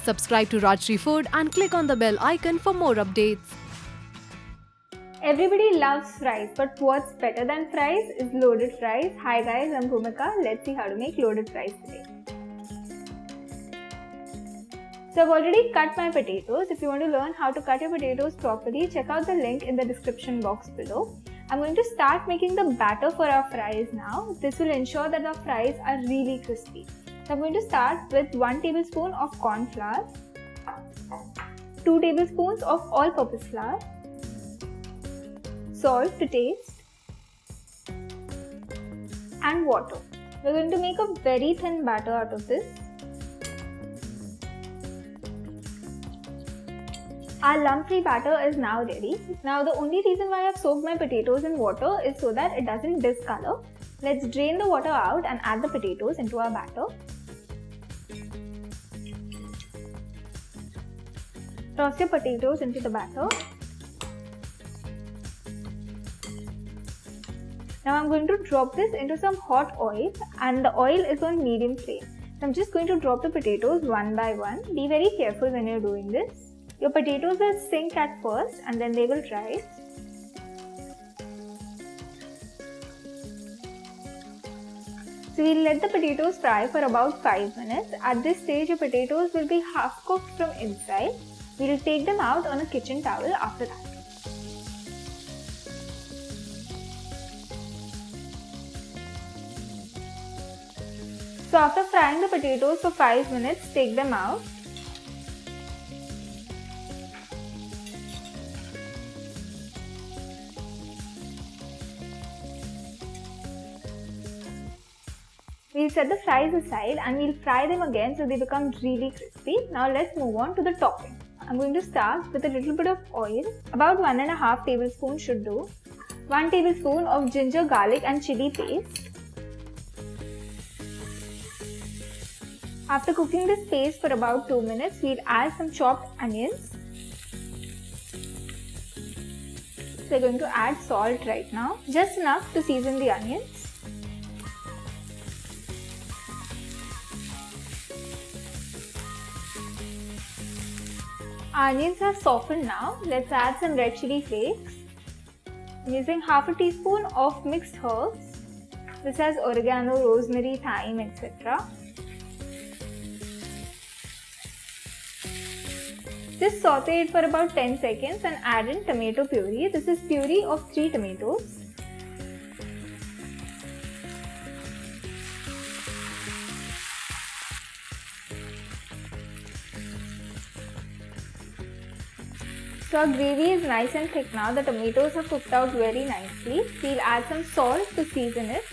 Subscribe to Rajshri Food and click on the bell icon for more updates. Everybody loves fries, but what's better than fries is loaded fries. Hi guys, I'm Bhumika. Let's see how to make loaded fries today. So I've already cut my potatoes. If you want to learn how to cut your potatoes properly, check out the link in the description box below. I'm going to start making the batter for our fries now. This will ensure that our fries are really crispy. So I'm going to start with 1 tablespoon of corn flour, 2 tablespoons of all-purpose flour, salt to taste, and water. We're going to make a very thin batter out of this. Our lump-free batter is now ready. Now the only reason why I've soaked my potatoes in water is so that it doesn't discolor. Let's drain the water out and add the potatoes into our batter. Toss your potatoes into the batter. Now I'm going to drop this into some hot oil, and the oil is on medium flame. So I'm just going to drop the potatoes one by one. Be very careful when you're doing this. Your potatoes will sink at first and then they will rise. So we'll let the potatoes fry for about 5 minutes. At this stage, your potatoes will be half cooked from inside. We'll take them out on a kitchen towel after that. So after frying the potatoes for 5 minutes, take them out. We'll set the fries aside and we'll fry them again so they become really crispy. Now let's move on to the topping. I'm going to start with a little bit of oil. About 1.5 tablespoons should do. 1 tablespoon of ginger, garlic and chili paste. After cooking this paste for about 2 minutes, we'll add some chopped onions. So we're going to add salt right now, just enough to season the onions. Our onions have softened now. Let's add some red chili flakes. I'm using half a teaspoon of mixed herbs. This has oregano, rosemary, thyme, etc. Just saute it for about 10 seconds and add in tomato puree. This is puree of 3 tomatoes. So our gravy is nice and thick now. The tomatoes have cooked out very nicely. We'll add some salt to season it.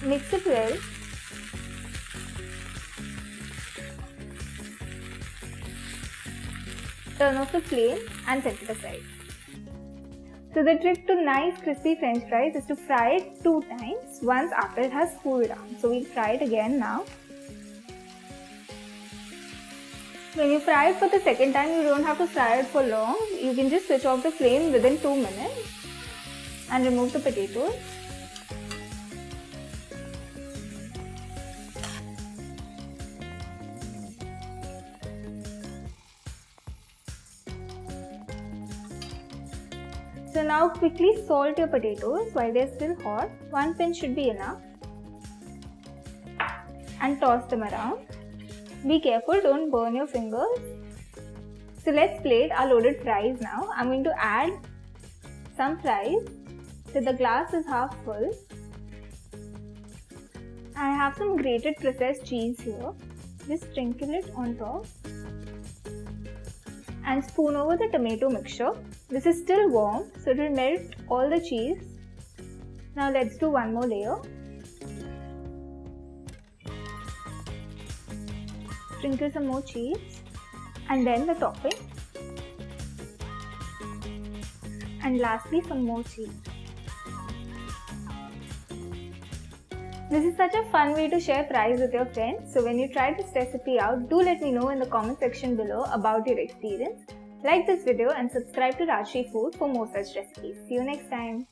Mix it well. Turn off the flame and set it aside. So the trick to nice crispy french fries is to fry it 2 times, once after it has cooled down. So we'll fry it again now. When you fry it for the second time, you don't have to fry it for long. You can just switch off the flame within 2 minutes and remove the potatoes. So now quickly salt your potatoes while they're still hot. 1 pinch should be enough. And toss them around. Be careful, don't burn your fingers. So let's plate our loaded fries now. I'm going to add some fries. So the glass is half full. I have some grated processed cheese here. Just sprinkle it on top. And spoon over the tomato mixture. This is still warm, so it will melt all the cheese. Now let's do one more layer. Sprinkle some more cheese and then the topping, and lastly some more cheese. This is such a fun way to share fries with your friends. So when you try this recipe out, do let me know in the comment section below about your experience. Like this video and subscribe to Rajshri Food for more such recipes. See you next time.